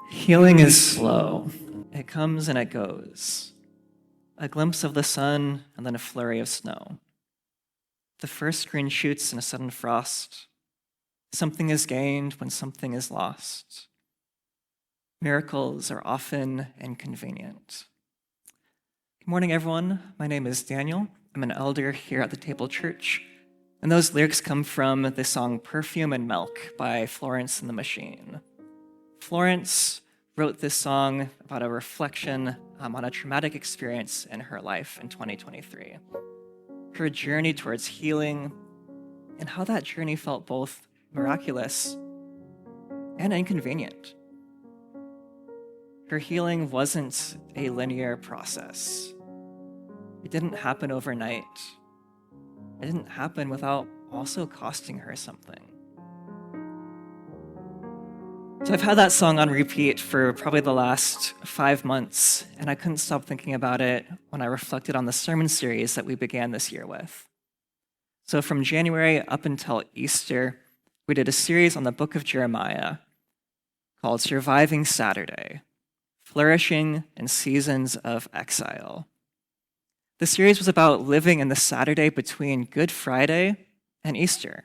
Healing is slow. It comes and it goes. A glimpse of the sun and then a flurry of snow. The first green shoots in a sudden frost. Something is gained when something is lost. Miracles are often inconvenient. Good morning, everyone. My name is Daniel. I'm an elder here at the Table Church, and those lyrics come from the song Perfume and Milk by Florence and the Machine. Florence wrote this song about a reflection on a traumatic experience in her life in 2023. Her journey towards healing and how that journey felt both miraculous and inconvenient. Her healing wasn't a linear process. It didn't happen overnight. It didn't happen without also costing her something. So I've had that song on repeat for probably the last 5 months, and I couldn't stop thinking about it when I reflected on the sermon series that we began this year with. So from January up until Easter, we did a series on the book of Jeremiah called Surviving Saturday, Flourishing in Seasons of Exile. The series was about living in the Saturday between Good Friday and Easter,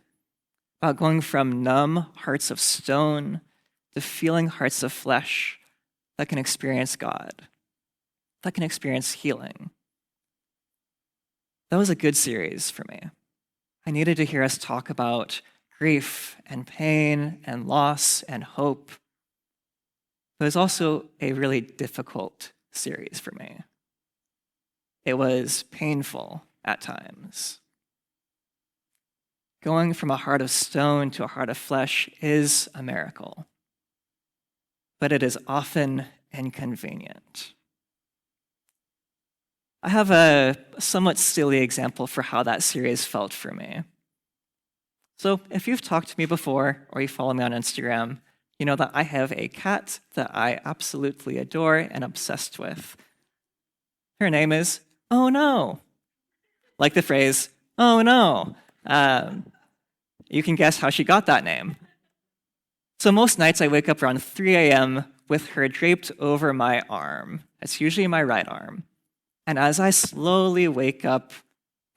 about going from numb hearts of stone to feeling hearts of flesh that can experience God, that can experience healing. That was a good series for me. I needed to hear us talk about grief and pain and loss and hope. But it was also a really difficult series for me. It was painful at times. Going from a heart of stone to a heart of flesh is a miracle, but it is often inconvenient. I have a somewhat silly example for how that series felt for me. So if you've talked to me before or you follow me on Instagram, you know that I have a cat that I absolutely adore and obsessed with. Her name is Oh No. Like the phrase, oh no. You can guess how she got that name. So most nights I wake up around 3 a.m. with her draped over my arm. It's usually my right arm. And as I slowly wake up,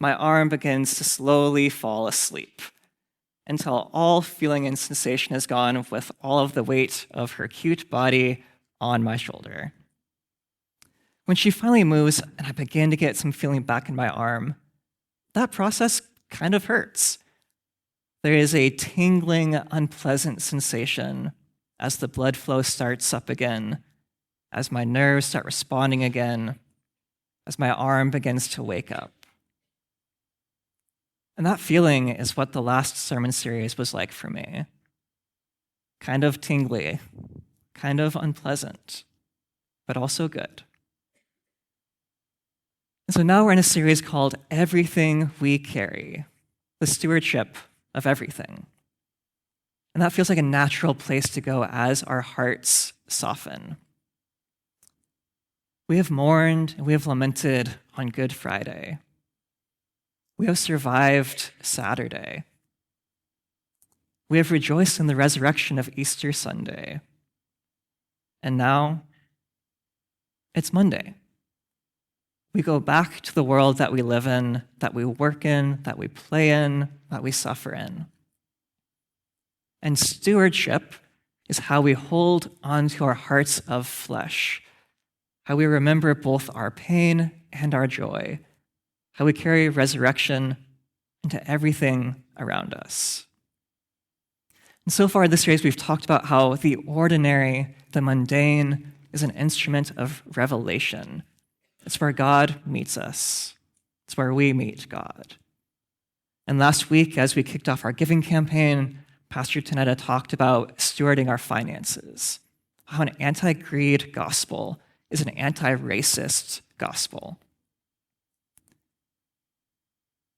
my arm begins to slowly fall asleep until all feeling and sensation is gone with all of the weight of her cute body on my shoulder. When she finally moves and I begin to get some feeling back in my arm, that process kind of hurts. There is a tingling, unpleasant sensation as the blood flow starts up again, as my nerves start responding again, as my arm begins to wake up. And that feeling is what the last sermon series was like for me. Kind of tingly, kind of unpleasant, but also good. And so now we're in a series called Everything We Carry, the stewardship of everything. And that feels like a natural place to go as our hearts soften. We have mourned and we have lamented on Good Friday. We have survived Saturday. We have rejoiced in the resurrection of Easter Sunday. And now it's Monday. We go back to the world that we live in, that we work in, that we play in, that we suffer in. And stewardship is how we hold onto our hearts of flesh, how we remember both our pain and our joy, how we carry resurrection into everything around us. And so far in this series, we've talked about how the ordinary, the mundane, is an instrument of revelation. It's where God meets us. It's where we meet God. And last week, as we kicked off our giving campaign, Pastor Tanetta talked about stewarding our finances, how an anti-greed gospel is an anti-racist gospel.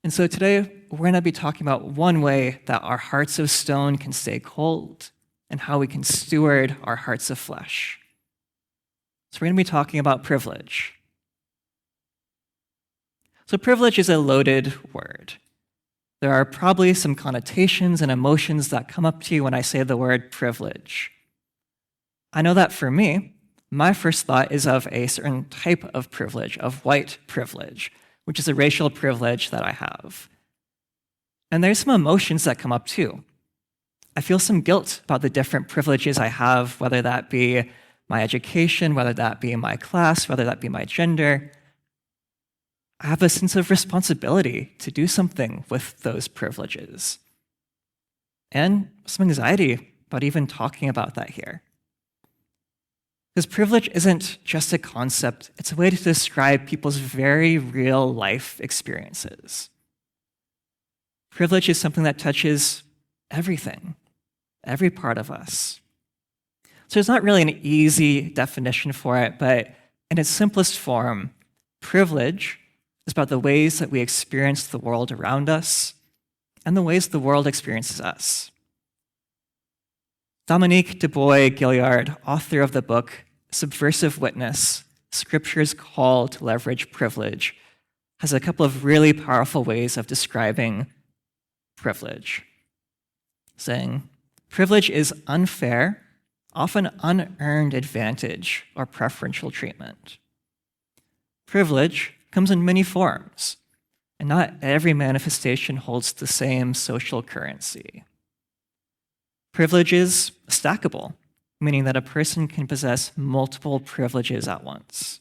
And so today, we're going to be talking about one way that our hearts of stone can stay cold and how we can steward our hearts of flesh. So we're going to be talking about privilege. So privilege is a loaded word. There are probably some connotations and emotions that come up to you when I say the word privilege. I know that for me, my first thought is of a certain type of privilege, of white privilege, which is a racial privilege that I have. And there's some emotions that come up too. I feel some guilt about the different privileges I have, whether that be my education, whether that be my class, whether that be my gender. I have a sense of responsibility to do something with those privileges. And some anxiety about even talking about that here. Because privilege isn't just a concept, it's a way to describe people's very real life experiences. Privilege is something that touches everything, every part of us. So there's not really an easy definition for it, but in its simplest form, privilege is about the ways that we experience the world around us and the ways the world experiences us. Dominique du Bois-Guilliard, author of the book Subversive Witness, Scripture's Call to Leverage Privilege, has a couple of really powerful ways of describing privilege, saying, privilege is unfair, often unearned advantage or preferential treatment. Privilege comes in many forms, and not every manifestation holds the same social currency. Privilege is stackable, meaning that a person can possess multiple privileges at once.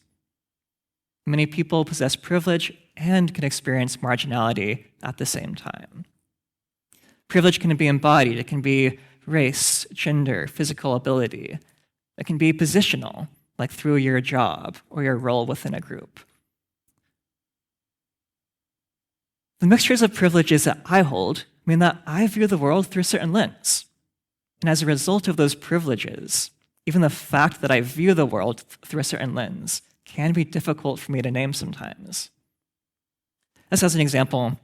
Many people possess privilege and can experience marginality at the same time. Privilege can be embodied. It can be race, gender, physical ability. It can be positional, like through your job or your role within a group. The mixtures of privileges that I hold mean that I view the world through a certain lens. And as a result of those privileges, even the fact that I view the world through a certain lens can be difficult for me to name sometimes. As an example,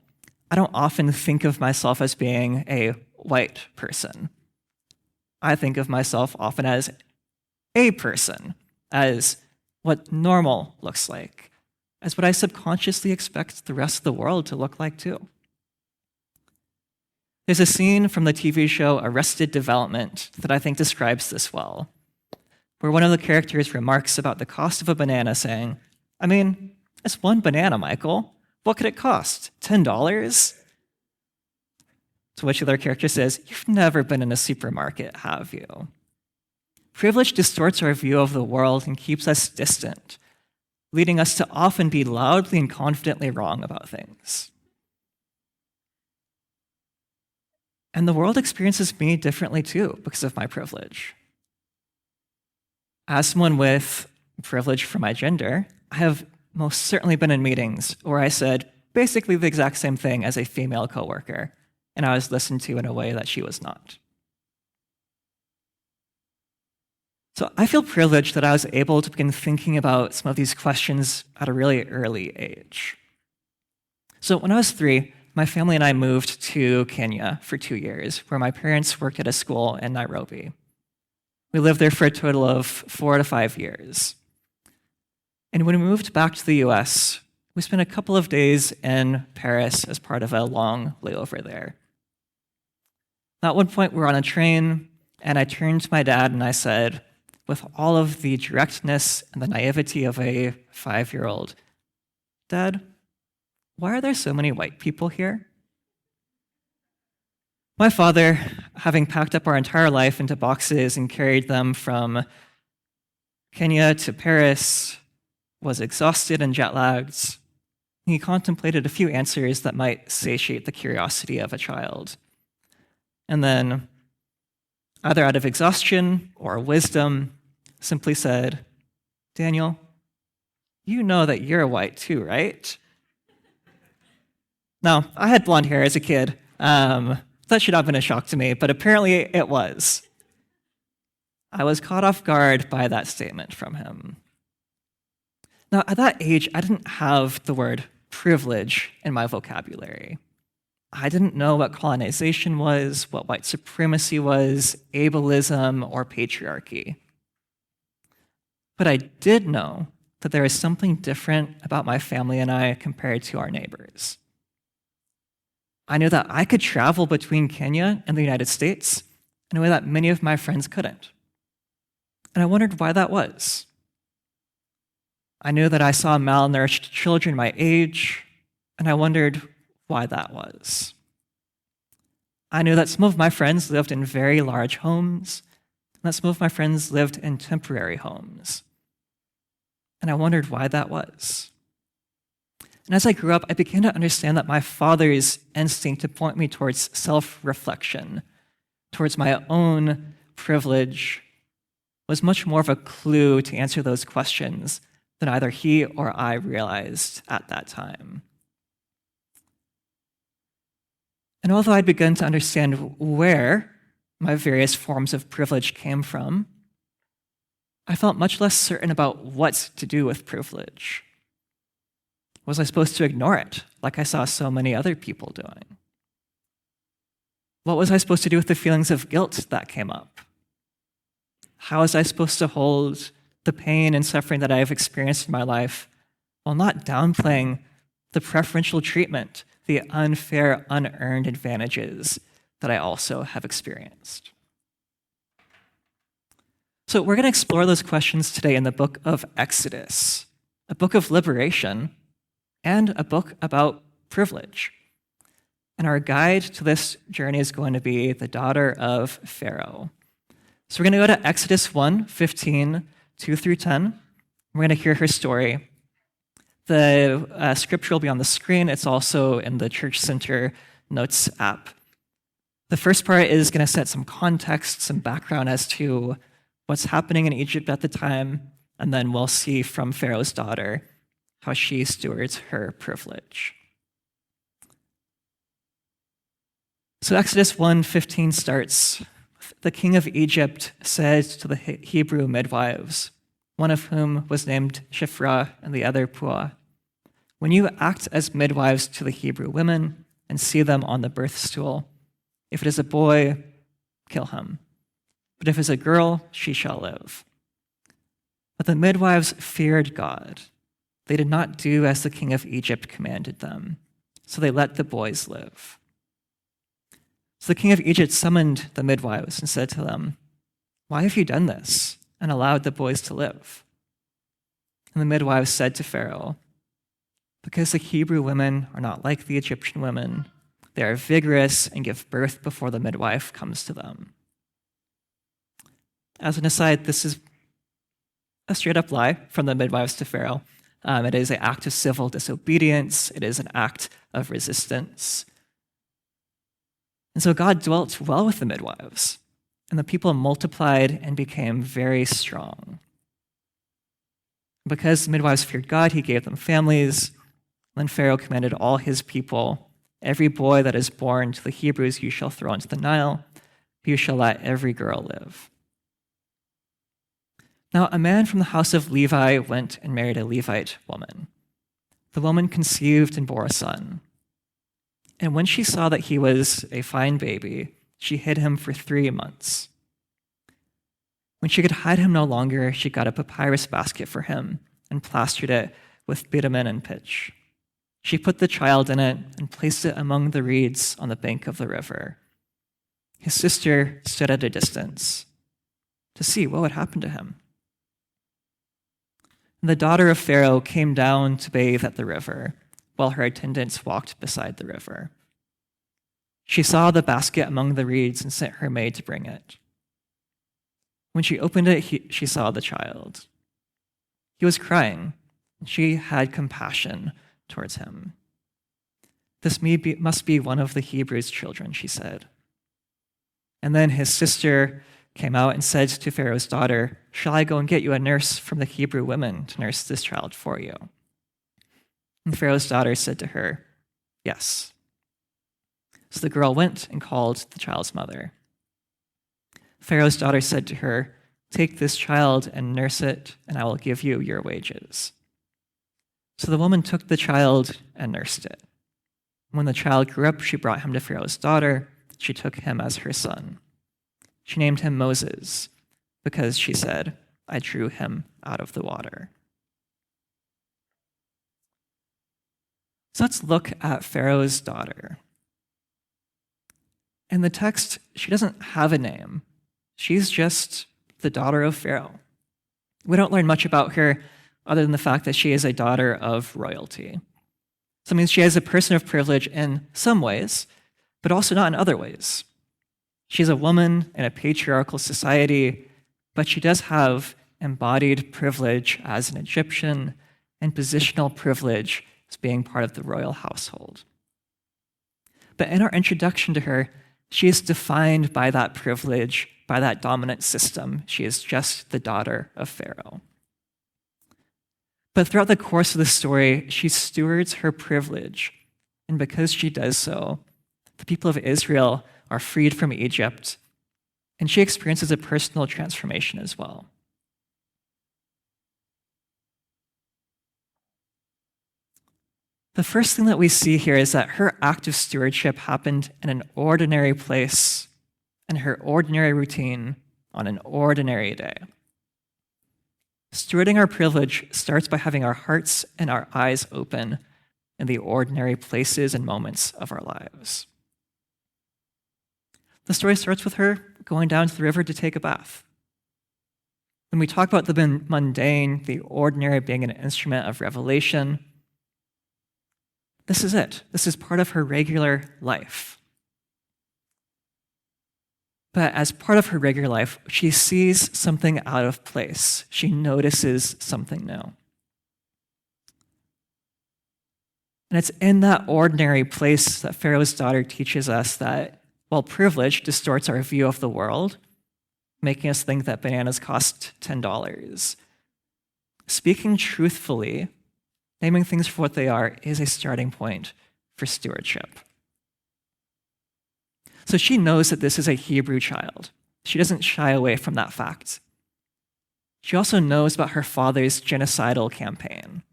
I don't often think of myself as being a white person. I think of myself often as a person, as what normal looks like, as what I subconsciously expect the rest of the world to look like too. There's a scene from the TV show Arrested Development that I think describes this well, where one of the characters remarks about the cost of a banana saying, I mean, it's one banana, Michael. What could it cost? $10? To which the other character says, you've never been in a supermarket, have you? Privilege distorts our view of the world and keeps us distant, leading us to often be loudly and confidently wrong about things. And the world experiences me differently too because of my privilege. As someone with privilege for my gender, I have most certainly been in meetings where I said basically the exact same thing as a female coworker, and I was listened to in a way that she was not. So I feel privileged that I was able to begin thinking about some of these questions at a really early age. So when I was 3, my family and I moved to Kenya for 2 years, where my parents worked at a school in Nairobi. We lived there for a total of 4 to 5 years. And when we moved back to the US, we spent a couple of days in Paris as part of a long layover there. At one point, we were on a train, and I turned to my dad and I said, with all of the directness and the naivety of a 5-year-old, Dad, why are there so many white people here? My father, having packed up our entire life into boxes and carried them from Kenya to Paris, was exhausted and jet-lagged. He contemplated a few answers that might satiate the curiosity of a child. And then, either out of exhaustion or wisdom, simply said, Daniel, you know that you're white too, right? Now, I had blonde hair as a kid. That should not have been a shock to me, but apparently it was. I was caught off guard by that statement from him. Now, at that age, I didn't have the word privilege in my vocabulary. I didn't know what colonization was, what white supremacy was, ableism, or patriarchy. But I did know that there is something different about my family and I compared to our neighbors. I knew that I could travel between Kenya and the United States in a way that many of my friends couldn't. And I wondered why that was. I knew that I saw malnourished children my age, and I wondered why that was. I knew that some of my friends lived in very large homes, and that some of my friends lived in temporary homes. And I wondered why that was. And as I grew up, I began to understand that my father's instinct to point me towards self-reflection, towards my own privilege, was much more of a clue to answer those questions than either he or I realized at that time. And although I'd begun to understand where my various forms of privilege came from, I felt much less certain about what to do with privilege. Was I supposed to ignore it, like I saw so many other people doing? What was I supposed to do with the feelings of guilt that came up? How was I supposed to hold the pain and suffering that I have experienced in my life while not downplaying the preferential treatment, the unfair, unearned advantages that I also have experienced? So we're going to explore those questions today in the book of Exodus, a book of liberation and a book about privilege. And our guide to this journey is going to be the daughter of Pharaoh. So we're going to go to Exodus 1:15, 2 through 10. We're going to hear her story. The scripture will be on the screen. It's also in the Church Center Notes app. The first part is going to set some context, some background as to what's happening in Egypt at the time, and then we'll see from Pharaoh's daughter how she stewards her privilege. So Exodus 1:15 starts, "The king of Egypt said to the Hebrew midwives, one of whom was named Shiphrah and the other Puah, 'When you act as midwives to the Hebrew women and see them on the birth stool, if it is a boy, kill him. But if it is a girl, she shall live.' But the midwives feared God. They did not do as the king of Egypt commanded them, so they let the boys live. So the king of Egypt summoned the midwives and said to them, 'Why have you done this and allowed the boys to live?' And the midwives said to Pharaoh, 'Because the Hebrew women are not like the Egyptian women. They are vigorous and give birth before the midwife comes to them.'" As an aside, this is a straight-up lie from the midwives to Pharaoh. It is an act of civil disobedience. It is an act of resistance. And so God dwelt well with the midwives, and the people multiplied and became very strong. Because the midwives feared God, he gave them families. Then Pharaoh commanded all his people, "Every boy that is born to the Hebrews you shall throw into the Nile, but you shall let every girl live." Now, a man from the house of Levi went and married a Levite woman. The woman conceived and bore a son. And when she saw that he was a fine baby, she hid him for 3 months. When she could hide him no longer, she got a papyrus basket for him and plastered it with bitumen and pitch. She put the child in it and placed it among the reeds on the bank of the river. His sister stood at a distance to see what would happen to him. And the daughter of Pharaoh came down to bathe at the river, while her attendants walked beside the river. She saw the basket among the reeds and sent her maid to bring it. When she opened it, she saw the child. He was crying, and she had compassion towards him. "This must be one of the Hebrews' children," she said. And then his sister came out and said to Pharaoh's daughter, "Shall I go and get you a nurse from the Hebrew women to nurse this child for you?" And Pharaoh's daughter said to her, "Yes." So the girl went and called the child's mother. Pharaoh's daughter said to her, "Take this child and nurse it, and I will give you your wages." So the woman took the child and nursed it. When the child grew up, she brought him to Pharaoh's daughter. She took him as her son. She named him Moses, because she said, "I drew him out of the water." So let's look at Pharaoh's daughter. In the text, she doesn't have a name. She's just the daughter of Pharaoh. We don't learn much about her other than the fact that she is a daughter of royalty. So it means she is a person of privilege in some ways, but also not in other ways. She's a woman in a patriarchal society, but she does have embodied privilege as an Egyptian and positional privilege as being part of the royal household. But in our introduction to her, she is defined by that privilege, by that dominant system. She is just the daughter of Pharaoh. But throughout the course of the story, she stewards her privilege. And because she does so, the people of Israel are freed from Egypt, and she experiences a personal transformation as well. The first thing that we see here is that her act of stewardship happened in an ordinary place, in her ordinary routine, on an ordinary day. Stewarding our privilege starts by having our hearts and our eyes open in the ordinary places and moments of our lives. The story starts with her going down to the river to take a bath. When we talk about the mundane, the ordinary being an instrument of revelation, this is it. This is part of her regular life. But as part of her regular life, she sees something out of place. She notices something new. And it's in that ordinary place that Pharaoh's daughter teaches us that while privilege distorts our view of the world, making us think that bananas cost $10, speaking truthfully, naming things for what they are, is a starting point for stewardship. So she knows that this is a Hebrew child. She doesn't shy away from that fact. She also knows about her father's genocidal campaign.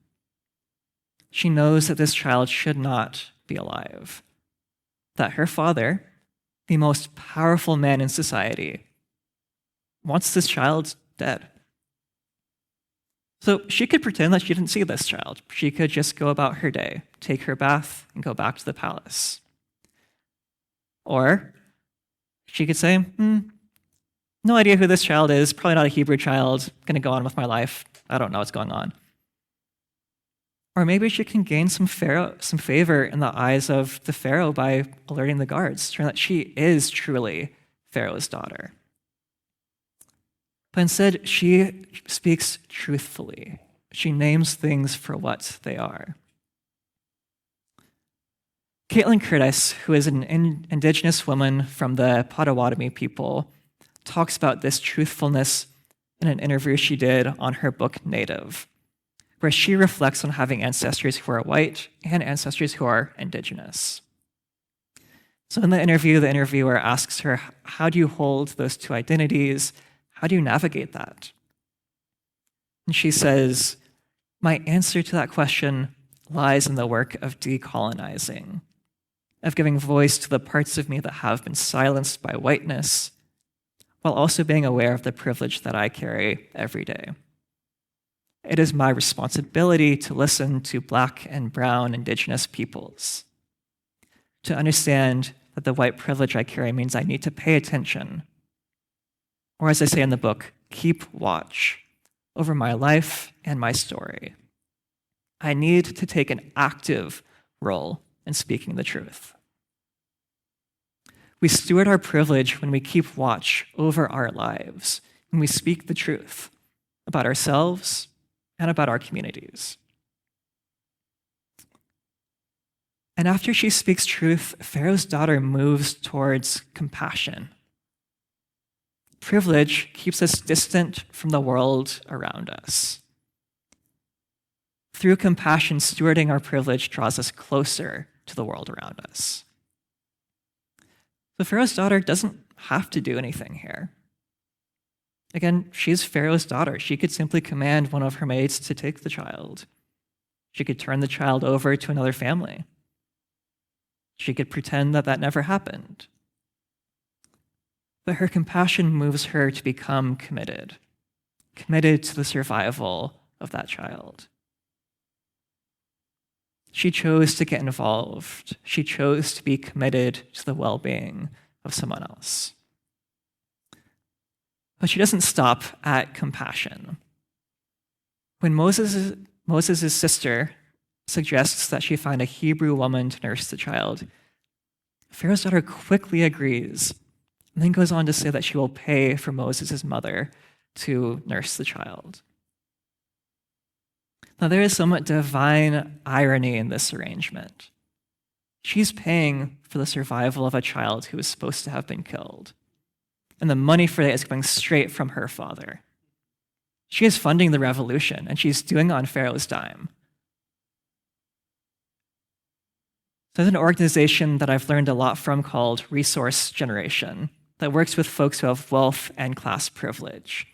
She knows that this child should not be alive, that her father, the most powerful man in society, wants this child dead. So she could pretend that she didn't see this child. She could just go about her day, take her bath, and go back to the palace. Or she could say, no idea who this child is, probably not a Hebrew child, going to go on with my life. I don't know what's going on. Or maybe she can gain some favor in the eyes of the Pharaoh by alerting the guards, showing that she is truly Pharaoh's daughter. But instead, she speaks truthfully. She names things for what they are. Caitlin Curtis, who is an indigenous woman from the Potawatomi people, talks about this truthfulness in an interview she did on her book Native, where she reflects on having ancestors who are white and ancestors who are indigenous. So in the interview, the interviewer asks her, how do you hold those two identities? How do you navigate that? And she says, my answer to that question lies in the work of decolonizing, of giving voice to the parts of me that have been silenced by whiteness, while also being aware of the privilege that I carry every day. It is my responsibility to listen to Black and Brown Indigenous peoples, to understand that the white privilege I carry means I need to pay attention, or as I say in the book, keep watch over my life and my story. I need to take an active role in speaking the truth. We steward our privilege when we keep watch over our lives, when we speak the truth about ourselves and about our communities. And after she speaks truth, Pharaoh's daughter moves towards compassion. Privilege keeps us distant from the world around us. Through compassion, stewarding our privilege draws us closer to the world around us. So Pharaoh's daughter doesn't have to do anything here. Again, she's Pharaoh's daughter. She could simply command one of her maids to take the child. She could turn the child over to another family. She could pretend that that never happened. But her compassion moves her to become committed to the survival of that child. She chose to get involved. She chose to be committed to the well-being of someone else. But she doesn't stop at compassion. When Moses' sister suggests that she find a Hebrew woman to nurse the child, Pharaoh's daughter quickly agrees and then goes on to say that she will pay for Moses' mother to nurse the child. Now, there is some divine irony in this arrangement. She's paying for the survival of a child who is supposed to have been killed, and the money for it is going straight from her father. She is funding the revolution, and she's doing it on Pharaoh's dime. There's an organization that I've learned a lot from called Resource Generation that works with folks who have wealth and class privilege.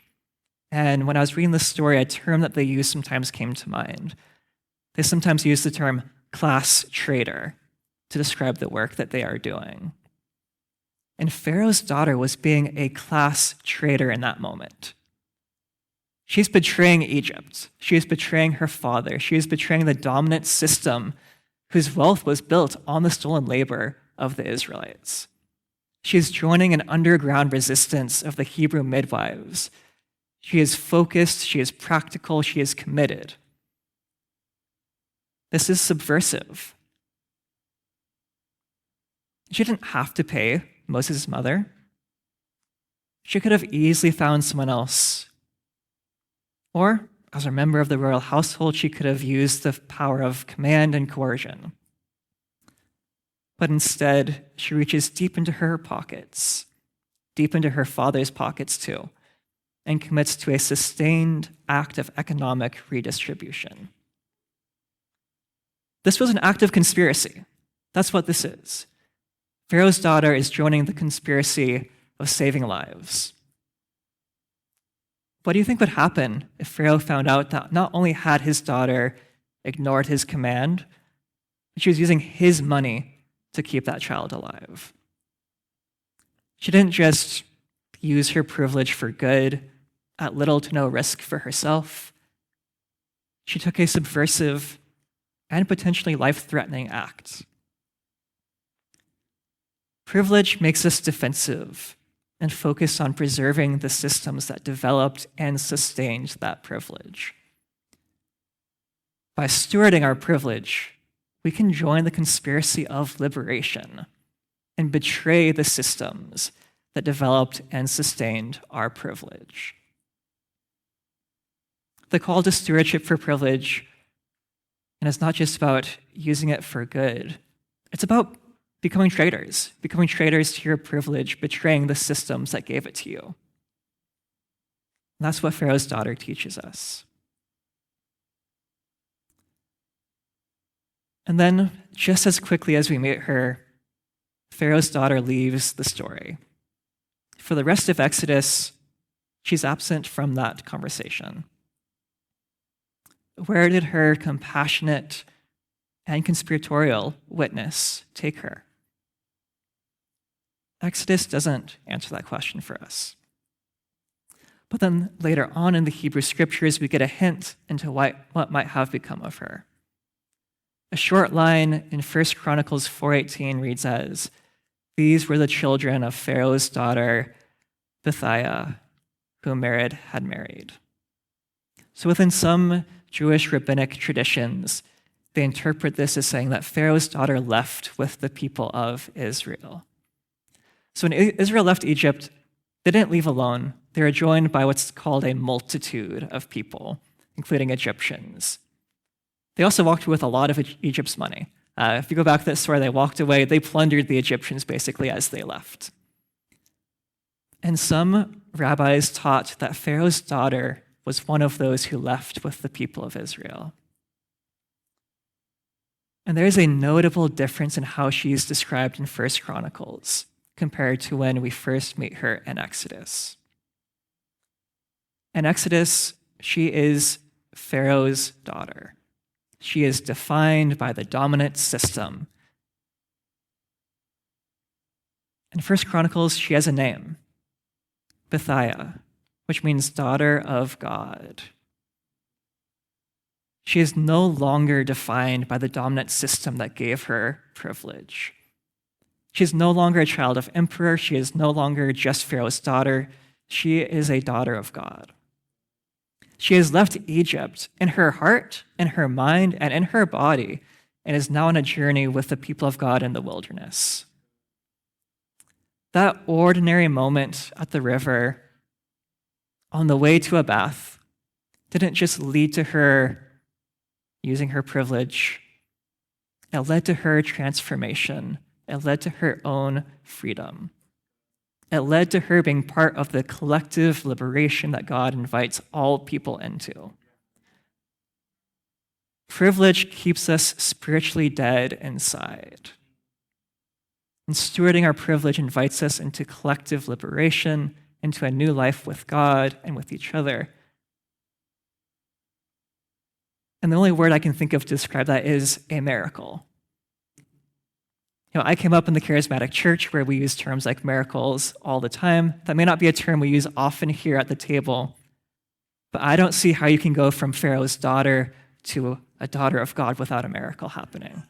And when I was reading this story, a term that they use sometimes came to mind. They sometimes use the term class trader to describe the work that they are doing. And Pharaoh's daughter was being a class trader in that moment. She's betraying Egypt. She is betraying her father. She is betraying the dominant system whose wealth was built on the stolen labor of the Israelites. She is joining an underground resistance of the Hebrew midwives. She is focused, she is practical, she is committed. This is subversive. She didn't have to pay Moses' mother. She could have easily found someone else. Or, as a member of the royal household, she could have used the power of command and coercion. But instead, she reaches deep into her pockets, deep into her father's pockets too, and commits to a sustained act of economic redistribution. This was an act of conspiracy. That's what this is. Pharaoh's daughter is joining the conspiracy of saving lives. What do you think would happen if Pharaoh found out that not only had his daughter ignored his command, but she was using his money to keep that child alive? She didn't just use her privilege for good at little to no risk for herself. She took a subversive and potentially life-threatening act. Privilege makes us defensive and focused on preserving the systems that developed and sustained that privilege. By stewarding our privilege, we can join the conspiracy of liberation and betray the systems that developed and sustained our privilege. The call to stewardship for privilege, and it's not just about using it for good, it's about becoming traitors to your privilege, betraying the systems that gave it to you. And that's what Pharaoh's daughter teaches us. And then, just as quickly as we meet her, Pharaoh's daughter leaves the story. For the rest of Exodus, she's absent from that conversation. Where did her compassionate and conspiratorial witness take her? Exodus doesn't answer that question for us. But then later on in the Hebrew scriptures, we get a hint into what might have become of her. A short line in 1 Chronicles 4:18 reads as, "These were the children of Pharaoh's daughter, Bithiah, whom Mered had married." So within some Jewish rabbinic traditions, they interpret this as saying that Pharaoh's daughter left with the people of Israel. So when Israel left Egypt, they didn't leave alone. They were joined by what's called a multitude of people, including Egyptians. They also walked with a lot of Egypt's money. If you go back to that story, they walked away. They plundered the Egyptians basically as they left. And some rabbis taught that Pharaoh's daughter was one of those who left with the people of Israel. And there is a notable difference in how she is described in 1 Chronicles compared to when we first meet her in Exodus. In Exodus, she is Pharaoh's daughter. She is defined by the dominant system. In 1 Chronicles, she has a name, Bithiah, which means daughter of God. She is no longer defined by the dominant system that gave her privilege. She is no longer a child of emperor. She is no longer just Pharaoh's daughter. She is a daughter of God. She has left Egypt in her heart, in her mind, and in her body, and is now on a journey with the people of God in the wilderness. That ordinary moment at the river on the way to a bath didn't just lead to her using her privilege. It led to her transformation. It led to her own freedom. It led to her being part of the collective liberation that God invites all people into. Privilege keeps us spiritually dead inside. And stewarding our privilege invites us into collective liberation, into a new life with God and with each other. And the only word I can think of to describe that is a miracle. I came up in the charismatic church where we use terms like miracles all the time. That may not be a term we use often here at the table, but I don't see how you can go from Pharaoh's daughter to a daughter of God without a miracle happening.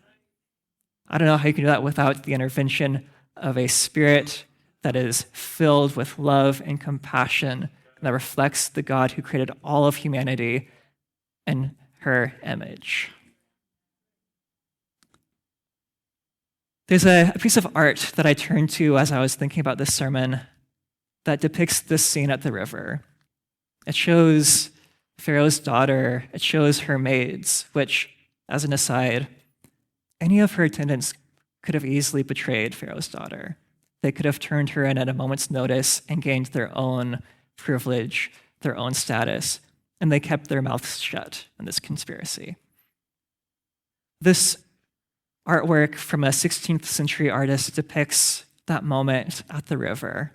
I don't know how you can do that without the intervention of a spirit that is filled with love and compassion and that reflects the God who created all of humanity in her image. There's a piece of art that I turned to as I was thinking about this sermon that depicts this scene at the river. It shows Pharaoh's daughter, it shows her maids, which, as an aside, any of her attendants could have easily betrayed Pharaoh's daughter. They could have turned her in at a moment's notice and gained their own privilege, their own status, and they kept their mouths shut in this conspiracy. This artwork from a 16th century artist depicts that moment at the river.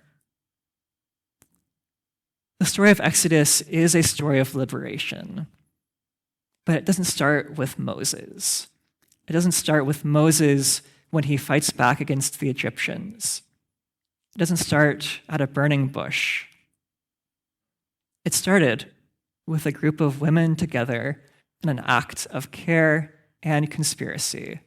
The story of Exodus is a story of liberation, but it doesn't start with Moses. It doesn't start with Moses when he fights back against the Egyptians. It doesn't start at a burning bush. It started with a group of women together in an act of care and conspiracy.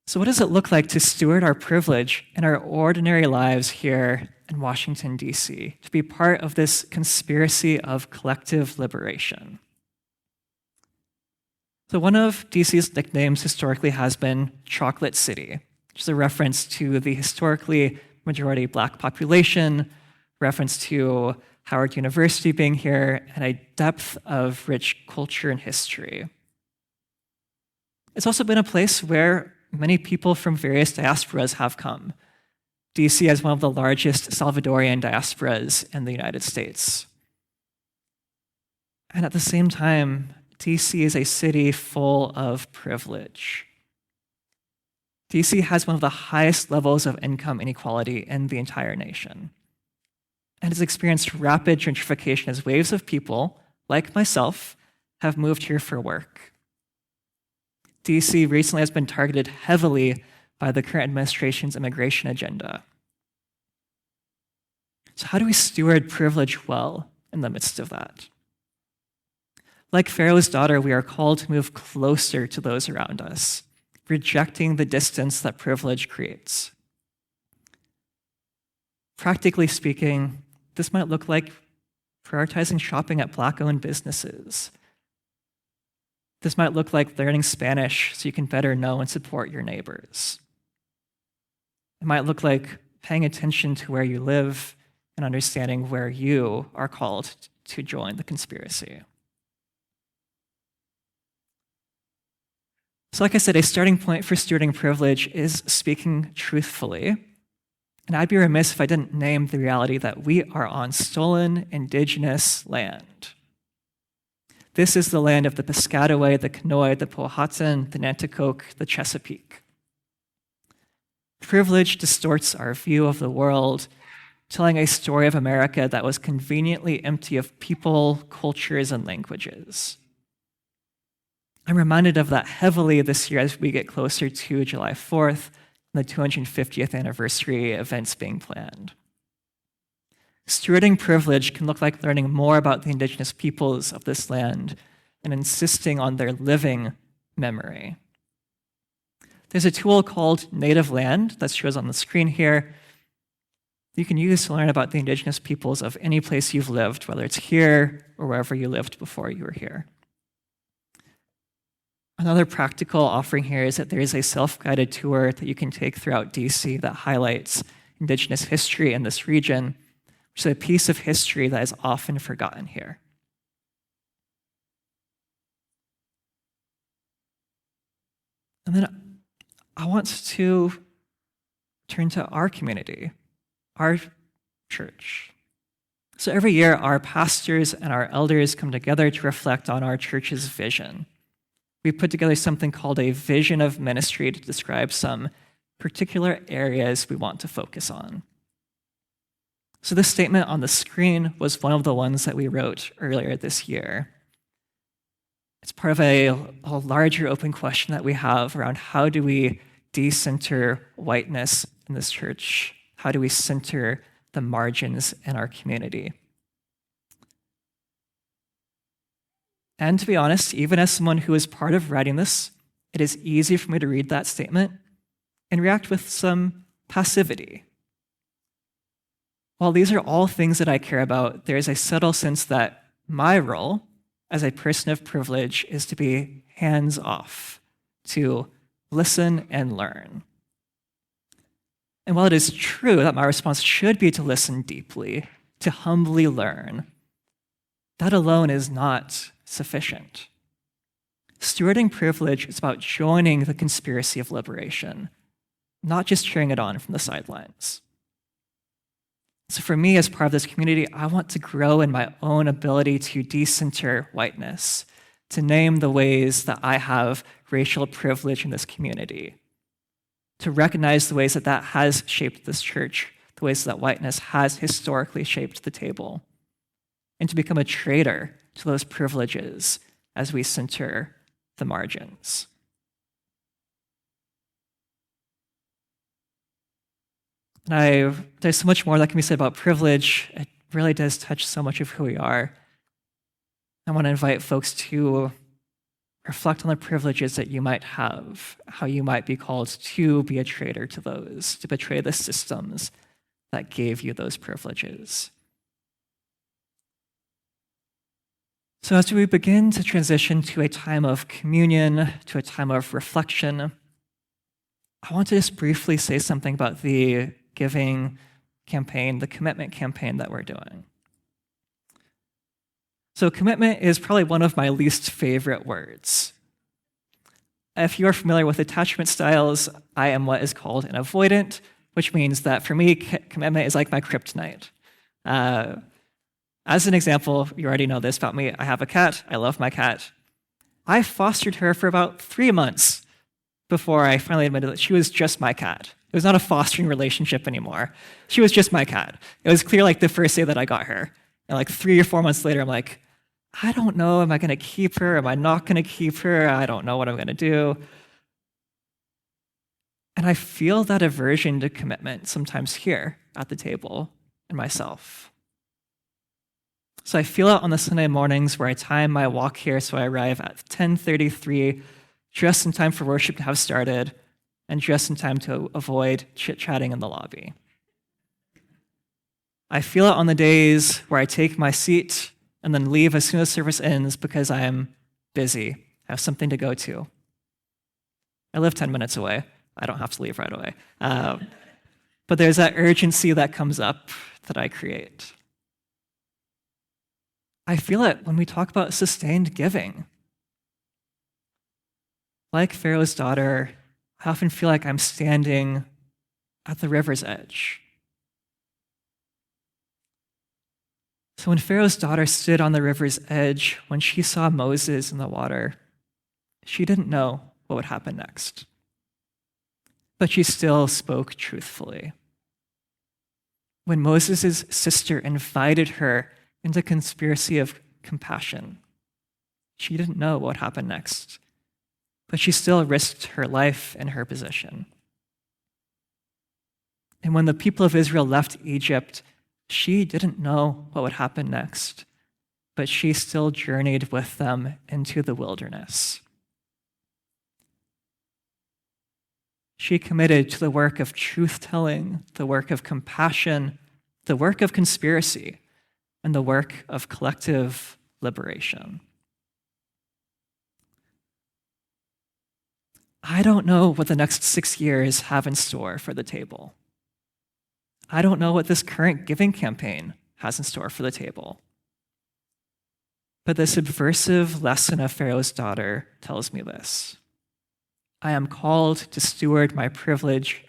So what does it look like to steward our privilege in our ordinary lives here in Washington, D.C., to be part of this conspiracy of collective liberation? So one of D.C.'s nicknames historically has been Chocolate City, which is a reference to the historically majority Black population, reference to Howard University being here, and a depth of rich culture and history. It's also been a place where many people from various diasporas have come. DC has one of the largest Salvadorian diasporas in the United States. And at the same time, DC is a city full of privilege. DC has one of the highest levels of income inequality in the entire nation. And has experienced rapid gentrification as waves of people, like myself, have moved here for work. DC recently has been targeted heavily by the current administration's immigration agenda. So how do we steward privilege well in the midst of that? Like Pharaoh's daughter, we are called to move closer to those around us, rejecting the distance that privilege creates. Practically speaking, this might look like prioritizing shopping at Black-owned businesses. This might look like learning Spanish so you can better know and support your neighbors. It might look like paying attention to where you live and understanding where you are called to join the conspiracy. So like I said, a starting point for stewarding privilege is speaking truthfully. And I'd be remiss if I didn't name the reality that we are on stolen indigenous land. This is the land of the Piscataway, the Kanoy, the Powhatan, the Nanticoke, the Chesapeake. Privilege distorts our view of the world, telling a story of America that was conveniently empty of people, cultures, and languages. I'm reminded of that heavily this year as we get closer to July 4th and the 250th anniversary events being planned. Stewarding privilege can look like learning more about the indigenous peoples of this land and insisting on their living memory. There's a tool called Native Land that shows on the screen here you can use to learn about the indigenous peoples of any place you've lived, whether it's here or wherever you lived before you were here. Another practical offering here is that there is a self-guided tour that you can take throughout DC that highlights indigenous history in this region, which is a piece of history that is often forgotten here. And then I want to turn to our community, our church. So every year, our pastors and our elders come together to reflect on our church's vision. We put together something called a vision of ministry to describe some particular areas we want to focus on. So this statement on the screen was one of the ones that we wrote earlier this year. It's part of a larger open question that we have around how do we decenter whiteness in this church? How do we center the margins in our community? And to be honest, even as someone who is part of writing this, it is easy for me to read that statement and react with some passivity. While these are all things that I care about, there is a subtle sense that my role as a person of privilege is to be hands-off, to listen and learn. And while it is true that my response should be to listen deeply, to humbly learn, that alone is not sufficient. Stewarding privilege is about joining the conspiracy of liberation, not just cheering it on from the sidelines. So for me, as part of this community, I want to grow in my own ability to decenter whiteness, to name the ways that I have racial privilege in this community, to recognize the ways that that has shaped this church, the ways that whiteness has historically shaped the table, and to become a traitor to those privileges as we center the margins. And there's so much more that can be said about privilege. It really does touch so much of who we are. I want to invite folks to reflect on the privileges that you might have, how you might be called to be a traitor to those, to betray the systems that gave you those privileges. So as we begin to transition to a time of communion, to a time of reflection, I want to just briefly say something about the giving campaign, the commitment campaign that we're doing. So commitment is probably one of my least favorite words. If you are familiar with attachment styles, I am what is called an avoidant, which means that for me, commitment is like my kryptonite. As an example, you already know this about me. I have a cat. I love my cat. I fostered her for about 3 months before I finally admitted that she was just my cat. It was not a fostering relationship anymore. She was just my cat. It was clear like the first day that I got her. And like 3 or 4 months later, I'm like, I don't know, am I going to keep her? Am I not going to keep her? I don't know what I'm going to do. And I feel that aversion to commitment sometimes here at the table in myself. So I feel it on the Sunday mornings where I time my walk here so I arrive at 10:33, just in time for worship to have started, and just in time to avoid chit-chatting in the lobby. I feel it on the days where I take my seat and then leave as soon as service ends because I am busy, I have something to go to. I live 10 minutes away. I don't have to leave right away. But there's that urgency that comes up that I create. I feel it when we talk about sustained giving. Like Pharaoh's daughter, I often feel like I'm standing at the river's edge. So when Pharaoh's daughter stood on the river's edge, when she saw Moses in the water, she didn't know what would happen next. But she still spoke truthfully. When Moses' sister invited her into a conspiracy of compassion, she didn't know what would happen next. But she still risked her life and her position. And when the people of Israel left Egypt, she didn't know what would happen next, but she still journeyed with them into the wilderness. She committed to the work of truth-telling, the work of compassion, the work of conspiracy, and the work of collective liberation. I don't know what the next 6 years have in store for the table. I don't know what this current giving campaign has in store for the table. But the subversive lesson of Pharaoh's daughter tells me this: I am called to steward my privilege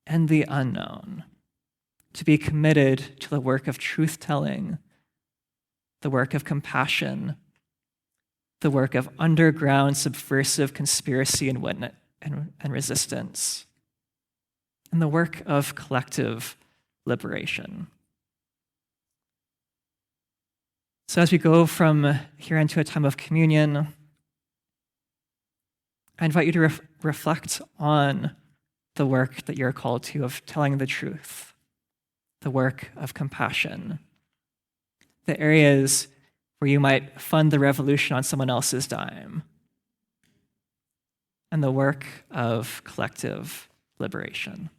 and the unknown, to be committed to the work of truth-telling, the work of compassion, the work of underground subversive conspiracy and resistance, and the work of collective liberation. So as we go from here into a time of communion, I invite you to reflect on the work that you're called to of telling the truth, the work of compassion, the areas where you might fund the revolution on someone else's dime, and the work of collective liberation.